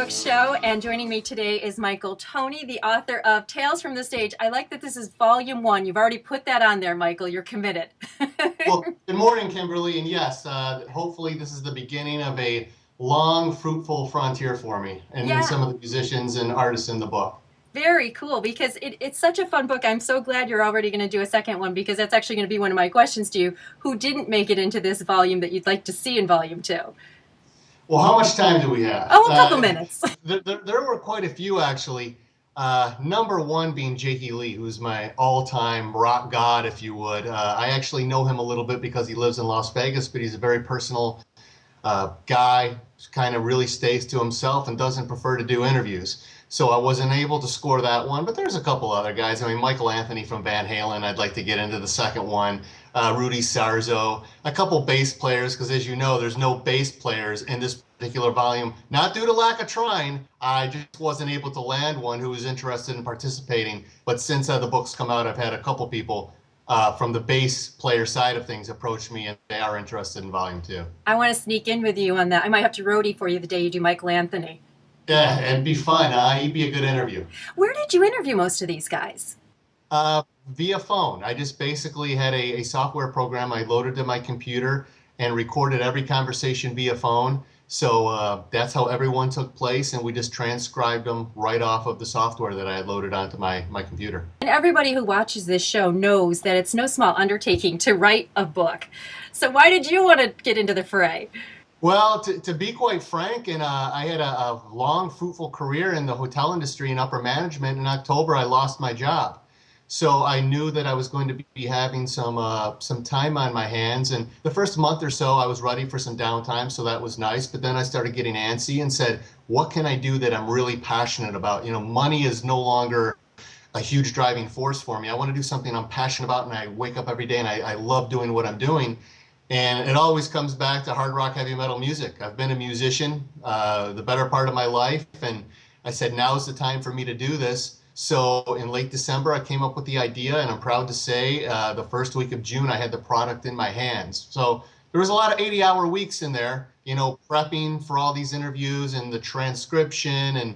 Book Show, and joining me today is Michael Toney, the author of Tales from the Stage. I like that this is volume 1. You've already put that on there, Michael. You're committed. Well, good morning, Kimberly, and yes, hopefully this is the beginning of a long, fruitful frontier for me and some of the musicians and artists in the book. Very cool, because it's such a fun book. I'm so glad you're already going to do a second one, because that's actually going to be one of my questions to you. Who didn't make it into this volume that you'd like to see in volume 2? Well, how much time do we have? Oh, a couple minutes. There were quite a few, actually. Number one being Jakey Lee, who's my all-time rock god, if you would. I actually know him a little bit because he lives in Las Vegas, but he's a very personal guy, kind of really stays to himself and doesn't prefer to do interviews. So I wasn't able to score that one, but there's a couple other guys. I mean, Michael Anthony from Van Halen, I'd like to get into the second one. Rudy Sarzo, a couple bass players, because as you know, there's no bass players in this particular volume, not due to lack of trying. I just wasn't able to land one who was interested in participating. But since the book's come out, I've had a couple people from the bass player side of things approach me, and they are interested in volume 2. I want to sneak in with you on that. I might have to roadie for you the day you do Michael Anthony. Yeah, it'd be fun. He'd be a good interview. Where did you interview most of these guys? Via phone. I just basically had a software program I loaded to my computer and recorded every conversation via phone. So that's how everyone took place, and we just transcribed them right off of the software that I had loaded onto my computer. And everybody who watches this show knows that it's no small undertaking to write a book. So why did you want to get into the fray? Well, to be quite frank, and I had a long, fruitful career in the hotel industry and upper management. In October, I lost my job. So I knew that I was going to be having some time on my hands. And the first month or so, I was ready for some downtime, so that was nice. But then I started getting antsy and said, what can I do that I'm really passionate about? You know, money is no longer a huge driving force for me. I want to do something I'm passionate about, and I wake up every day and I love doing what I'm doing. And it always comes back to hard rock, heavy metal music. I've been a musician the better part of my life, and I said, now's the time for me to do this. So in late December, I came up with the idea, and I'm proud to say the first week of June, I had the product in my hands. So there was a lot of 80-hour weeks in there, you know, prepping for all these interviews and the transcription and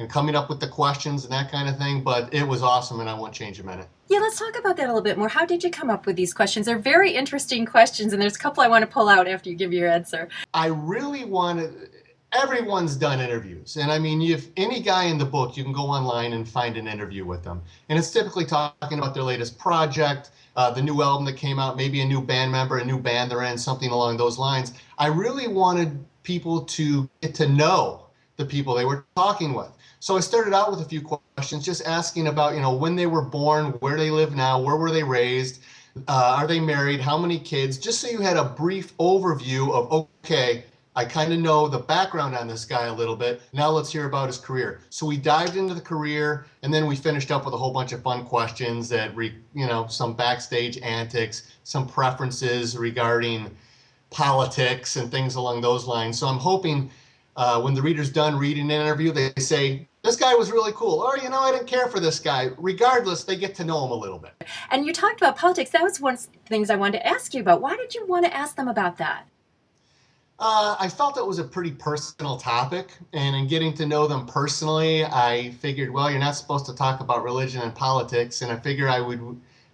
coming up with the questions and that kind of thing. But it was awesome, and I won't change a minute. Yeah, let's talk about that a little bit more. How did you come up with these questions? They're very interesting questions, and there's a couple I want to pull out after you give your answer. I really wanted... Everyone's done interviews. And I mean, if any guy in the book, you can go online and find an interview with them. And it's typically talking about their latest project, the new album that came out, maybe a new band member, a new band they're in, something along those lines. I really wanted people to get to know the people they were talking with. So I started out with a few questions, just asking about, you know, when they were born, where they live now, where were they raised, are they married, how many kids, just so you had a brief overview of, okay, I kind of know the background on this guy a little bit. Now let's hear about his career. So we dived into the career, and then we finished up with a whole bunch of fun questions that, some backstage antics, some preferences regarding politics and things along those lines. So I'm hoping when the reader's done reading an interview, they say, this guy was really cool, or, you know, I didn't care for this guy. Regardless, they get to know him a little bit. And you talked about politics. That was one of the things I wanted to ask you about. Why did you want to ask them about that? I felt it was a pretty personal topic, and in getting to know them personally, I figured, well, you're not supposed to talk about religion and politics, and I figured I would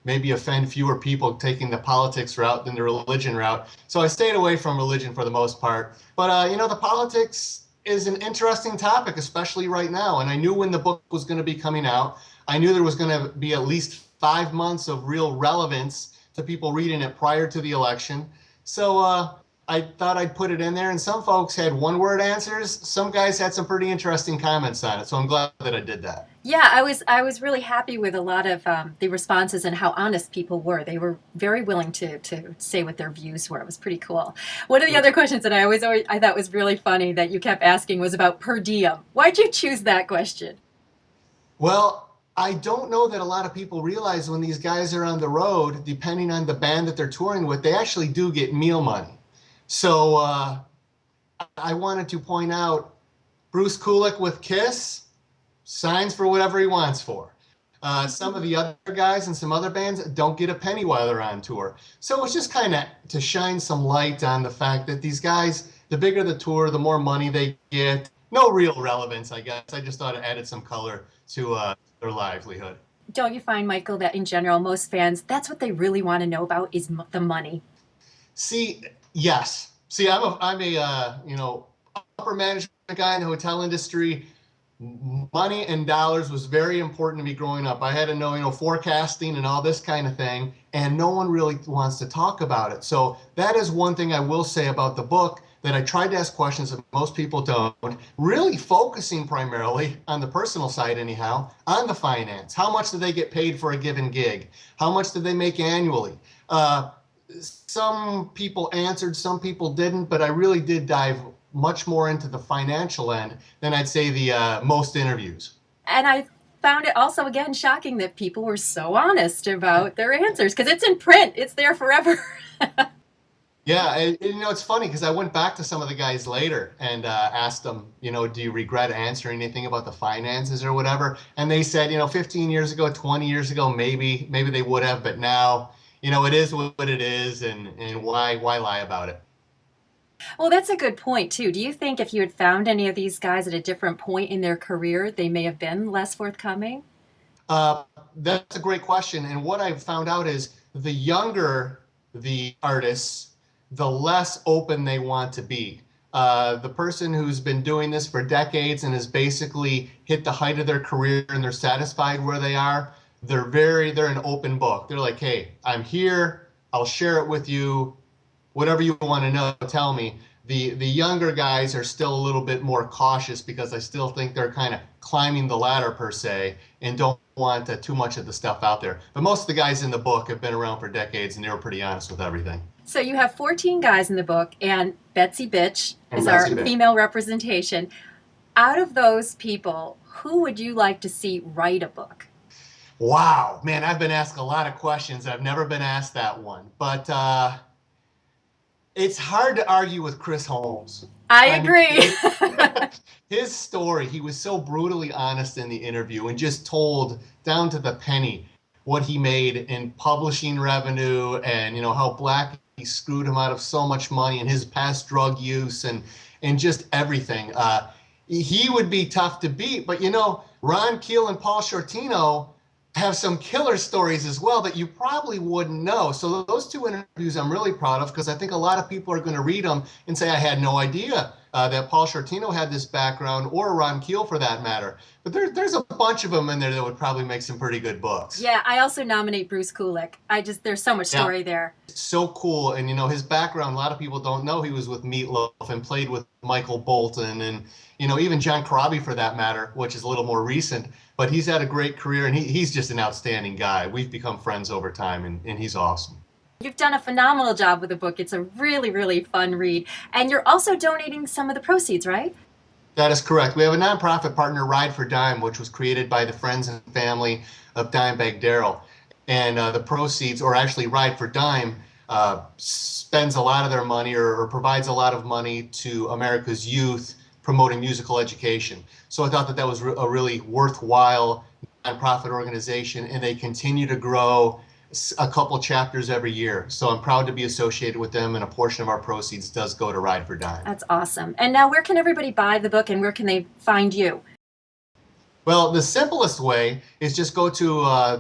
maybe offend fewer people taking the politics route than the religion route. So I stayed away from religion for the most part. But, the politics is an interesting topic, especially right now, and I knew when the book was going to be coming out. I knew there was going to be at least 5 months of real relevance to people reading it prior to the election. So, I thought I'd put it in there, and some folks had one-word answers. Some guys had some pretty interesting comments on it, so I'm glad that I did that. Yeah, I was really happy with a lot of the responses and how honest people were. They were very willing to say what their views were. It was pretty cool. One of the other questions that I thought was really funny that you kept asking was about per diem. Why'd you choose that question? Well, I don't know that a lot of people realize when these guys are on the road, depending on the band that they're touring with, they actually do get meal money. So I wanted to point out Bruce Kulick with Kiss signs for whatever he wants for. Some of the other guys and some other bands don't get a penny while they're on tour. So it's just kind of to shine some light on the fact that these guys, the bigger the tour, the more money they get. no real relevance, I guess. I just thought it added some color to their livelihood. Don't you find, Michael, that in general, most fans, that's what they really want to know about is the money? See, yes. See, I'm a upper management guy in the hotel industry. Money and dollars was very important to me growing up. I had to know, forecasting and all this kind of thing, and no one really wants to talk about it. So that is one thing I will say about the book, that I tried to ask questions that most people don't, really focusing primarily on the personal side anyhow, on the finance. How much do they get paid for a given gig? How much do they make annually? Some people answered, some people didn't, but I really did dive much more into the financial end than I'd say the most interviews. And I found it also, again, shocking that people were so honest about their answers, because it's in print. It's there forever. Yeah, and, it's funny because I went back to some of the guys later and asked them, do you regret answering anything about the finances or whatever? And they said, 15 years ago, 20 years ago, maybe they would have, but now, it is what it is, and why lie about it? Well, that's a good point, too. Do you think if you had found any of these guys at a different point in their career, they may have been less forthcoming? That's a great question. And what I've found out is the younger the artists, the less open they want to be. The person who's been doing this for decades and has basically hit the height of their career and they're satisfied where they are, they're an open book. They're like, hey, I'm here. I'll share it with you. Whatever you want to know, tell me. The younger guys are still a little bit more cautious because I still think they're kind of climbing the ladder per se and don't want too much of the stuff out there. But most of the guys in the book have been around for decades and they were pretty honest with everything. So you have 14 guys in the book, and Betsy Bitch is our female representation. Out of those people, who would you like to see write a book? Wow, man, I've been asked a lot of questions. I've never been asked that one. But it's hard to argue with Chris Holmes. I agree. His story, he was so brutally honest in the interview and just told down to the penny what he made in publishing revenue and, how Black screwed him out of so much money and his past drug use and just everything. He would be tough to beat. But, Ron Keel and Paul Shortino have some killer stories as well that you probably wouldn't know. So those two interviews I'm really proud of because I think a lot of people are going to read them and say, I had no idea that Paul Shortino had this background, or Ron Keel for that matter. But there's a bunch of them in there that would probably make some pretty good books. Yeah, I also nominate Bruce Kulick. There's so much story there. So cool. And, his background, a lot of people don't know he was with Meatloaf and played with Michael Bolton and, even John Corabi for that matter, which is a little more recent. But he's had a great career, and he's just an outstanding guy. We've become friends over time, and he's awesome. You've done a phenomenal job with the book. It's a really, really fun read. And you're also donating some of the proceeds, right? That is correct. We have a nonprofit partner, Ride for Dime, which was created by the friends and family of Dimebag Darrell. And the proceeds, or actually Ride for Dime, spends a lot of their money or provides a lot of money to America's youth promoting musical education. So I thought that was a really worthwhile nonprofit organization, and they continue to grow a couple chapters every year. So I'm proud to be associated with them, and a portion of our proceeds does go to Ride for Dime. That's awesome. And now where can everybody buy the book, and where can they find you? Well, the simplest way is just go to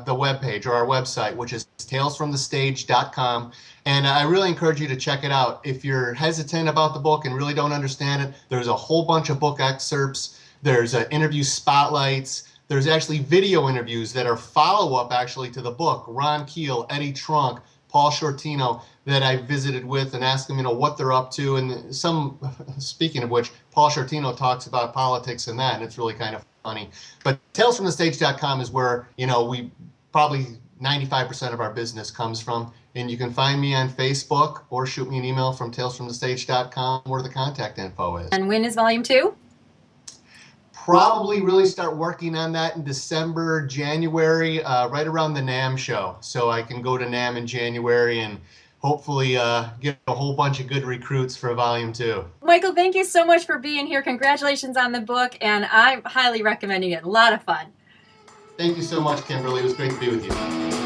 the webpage or our website, which is talesfromthestage.com. And I really encourage you to check it out. If you're hesitant about the book and really don't understand it, there's a whole bunch of book excerpts. There's interview spotlights. There's actually video interviews that are follow-up actually to the book. Ron Keel, Eddie Trunk, Paul Shortino, that I visited with and asked them, what they're up to. And speaking of which, Paul Shortino talks about politics and that, and it's really kind of funny. But talesfromthestage.com is where, we probably 95% of our business comes from. And you can find me on Facebook or shoot me an email from talesfromthestage.com where the contact info is. And when is Volume 2? Probably really start working on that in December, January, right around the NAMM show. So I can go to NAMM in January and hopefully get a whole bunch of good recruits for Volume 2. Michael, thank you so much for being here. Congratulations on the book, and I'm highly recommending it. A lot of fun. Thank you so much, Kimberly. It was great to be with you.